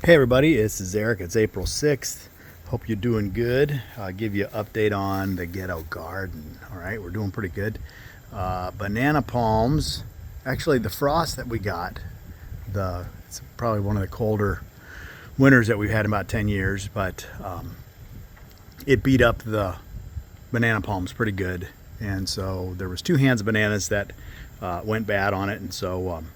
Hey everybody, this is Eric. It's April 6th. Hope you're doing good. I'll give you an update on the ghetto garden. All right, we're doing pretty good. Banana palms, actually the frost that we got, it's probably one of the colder winters that we've had in about 10 years, but it beat up the banana palms pretty good. And so there was 2 hands of bananas that went bad on it, and so I'm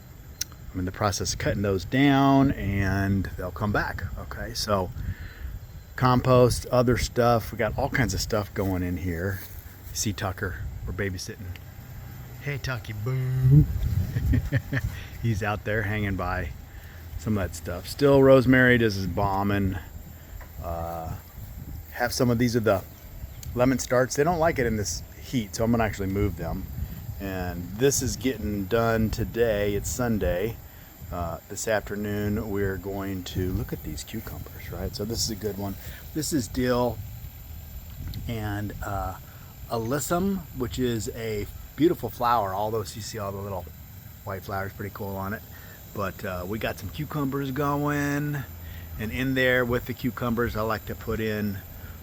in the process of cutting those down and they'll come back. Okay, so compost, other stuff. We got all kinds of stuff going in here. You see Tucker, we're babysitting. Hey Tucky, boo. He's out there hanging by some of that stuff. Still rosemary just is bombing. Have some of these are the lemon starts. They don't like it in this heat, so I'm gonna actually move them. And this is getting done today. It's Sunday. This afternoon we're going to look at these cucumbers, right? So this is a good one. This is dill and alyssum, which is a beautiful flower. All those, you see all the little white flowers, pretty cool on it. But we got some cucumbers going, and in there with the cucumbers I like to put in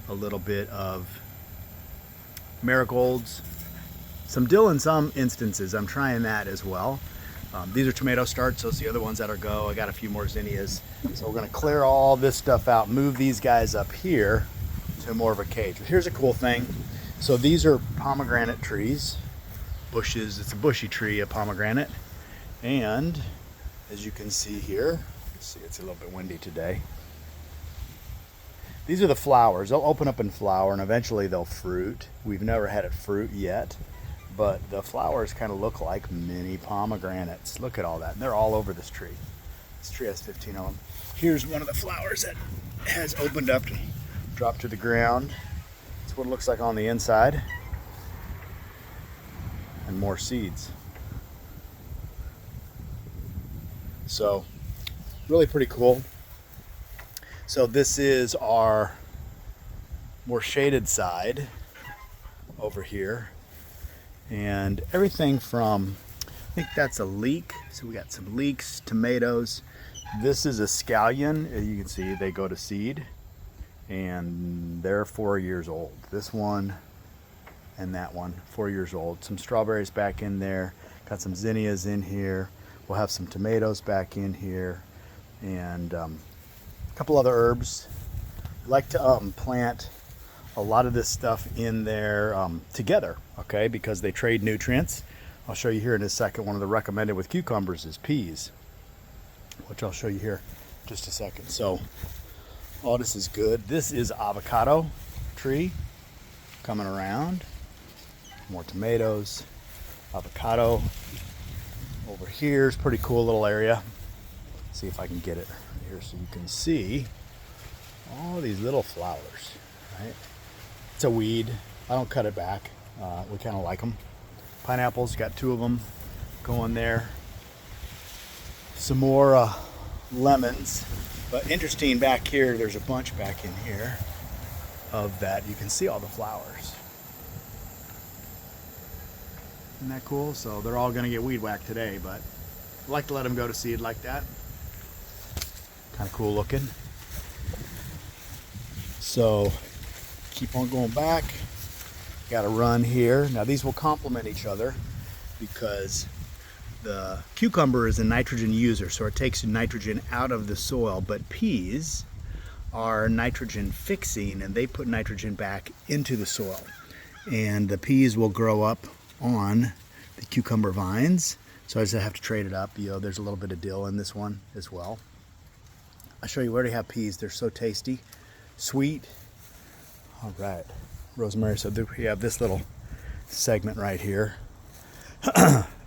a little bit of marigolds, some dill in some instances. I'm trying that as well. These are tomato starts, those are the other ones that are go. I got a few more zinnias. So we're gonna clear all this stuff out, move these guys up here to more of a cage. But here's a cool thing. So these are pomegranate trees, bushes. It's a bushy tree, a pomegranate. And as you can see here, let's see, it's a little bit windy today. These are the flowers. They'll open up and flower, and eventually they'll fruit. We've never had it fruit yet, but the flowers kind of look like mini pomegranates. Look at all that. And they're all over this tree. This tree has 15 of them. Here's one of the flowers that has opened up, dropped to the ground. That's what it looks like on the inside. And more seeds. So, really pretty cool. So this is our more shaded side over here. And everything from, I think that's a leek. So we got some leeks, tomatoes. This is a scallion. As you can see, they go to seed and they're 4 years old. This one and that one, 4 years old. Some strawberries back in there. Got some zinnias in here. We'll have some tomatoes back in here, and a couple other herbs. I like to plant a lot of this stuff in there together, okay, because they trade nutrients. I'll show you here in a second. One of the recommended with cucumbers is peas, which I'll show you here in just a second. So all this is good. This is avocado tree coming around. More tomatoes, avocado. Over here is pretty cool little area. See if I can get it here so you can see all these little flowers, right? It's a weed. I don't cut it back. We kind of like them. Pineapples, got 2 of them going there. Some more lemons. But interesting, back here, there's a bunch back in here of that. You can see all the flowers. Isn't that cool? So they're all going to get weed whacked today, but I like to let them go to seed like that. Kind of cool looking. So keep on going back. Got to run here. Now these will complement each other because the cucumber is a nitrogen user, so it takes nitrogen out of the soil, but peas are nitrogen fixing, and they put nitrogen back into the soil. And the peas will grow up on the cucumber vines, so I just have to trade it up. You know, there's a little bit of dill in this one as well. I'll show you. We already have peas. They're so tasty, sweet. All right, rosemary. So we have this little segment right here.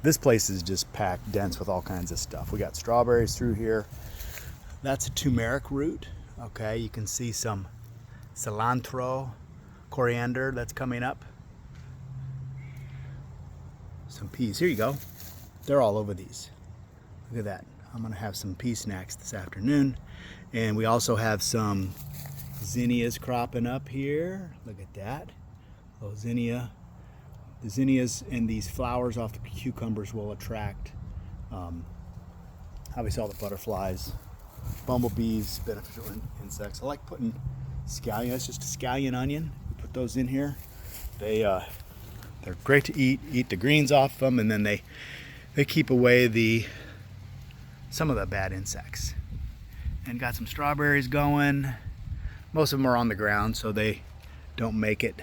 This place is just packed dense with all kinds of stuff. We got strawberries through here. That's a turmeric root. Okay, you can see some cilantro, coriander that's coming up. Some peas. Here you go. They're all over these. Look at that. I'm going to have some pea snacks this afternoon. And we also have some zinnias cropping up here. Look at that. Little zinnia. The zinnias and these flowers off the cucumbers will attract obviously all the butterflies bumblebees, beneficial insects. I like putting scallion. It's just a scallion onion. We put those in here. They're great to eat. Eat the greens off them, and then they keep away some of the bad insects. And got some strawberries going. Most of them are on the ground, so they don't make it.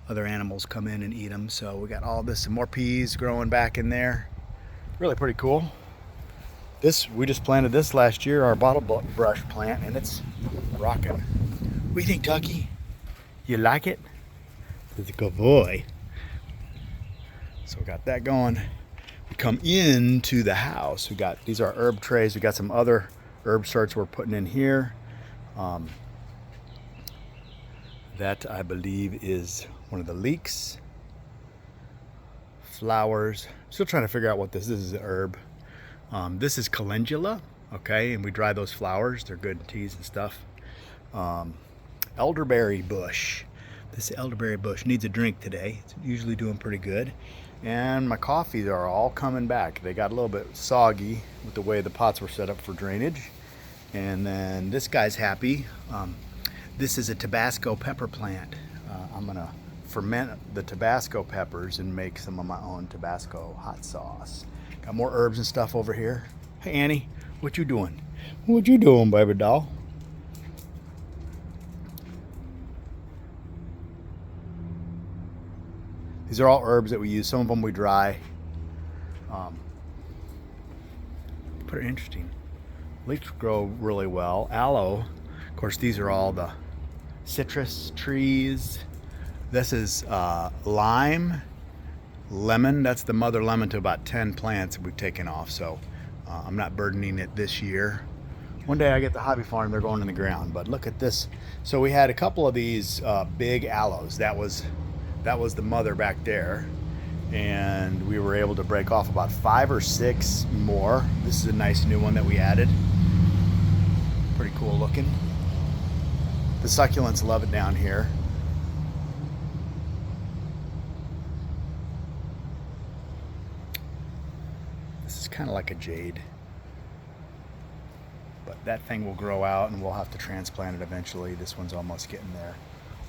Other animals come in and eat them. So we got all this, some more peas growing back in there. Really pretty cool. We just planted this last year, our bottle brush plant, and it's rocking. What do you think, Tucky? You like it? It's a good boy. So we got that going. We come into the house. These are herb trays. We got some other herb starts we're putting in here. That I believe is one of the leeks. Flowers. Still trying to figure out what this is. This is an herb. This is calendula, okay, and we dry those flowers. They're good in teas and stuff. Elderberry bush. This elderberry bush needs a drink today. It's usually doing pretty good. And my coffees are all coming back. They got a little bit soggy with the way the pots were set up for drainage. And then this guy's happy. This is a Tabasco pepper plant. I'm gonna ferment the Tabasco peppers and make some of my own Tabasco hot sauce. Got more herbs and stuff over here. Hey Annie, what you doing? What you doing, baby doll? These are all herbs that we use. Some of them we dry. Pretty interesting. Leeks grow really well. Aloe, of course, these are all the citrus trees. This is lime, lemon. That's the mother lemon to about 10 plants that we've taken off. So I'm not burdening it this year. One day I get the hobby farm, they're going in the ground. But look at this. So we had a couple of these big aloes. That was the mother back there. And we were able to break off about 5 or 6 more. This is a nice new one that we added. Pretty cool looking. The succulents love it down here. This is kind of like a jade. But that thing will grow out and we'll have to transplant it eventually. This one's almost getting there.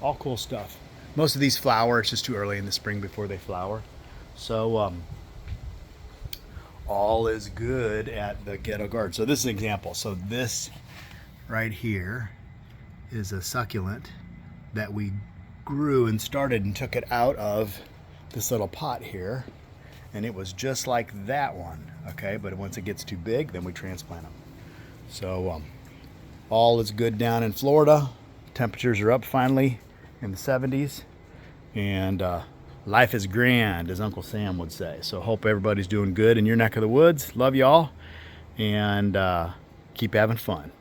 All cool stuff. Most of these flower, it's just too early in the spring before they flower. So all is good at the Ghetto Garden. So this is an example. So this right here is a succulent that we grew and started and took it out of this little pot here. And it was just like that one, okay? But once it gets too big, then we transplant them. So all is good down in Florida. Temperatures are up finally in the 70s. And life is grand, as Uncle Sam would say. So hope everybody's doing good in your neck of the woods. Love y'all. And keep having fun.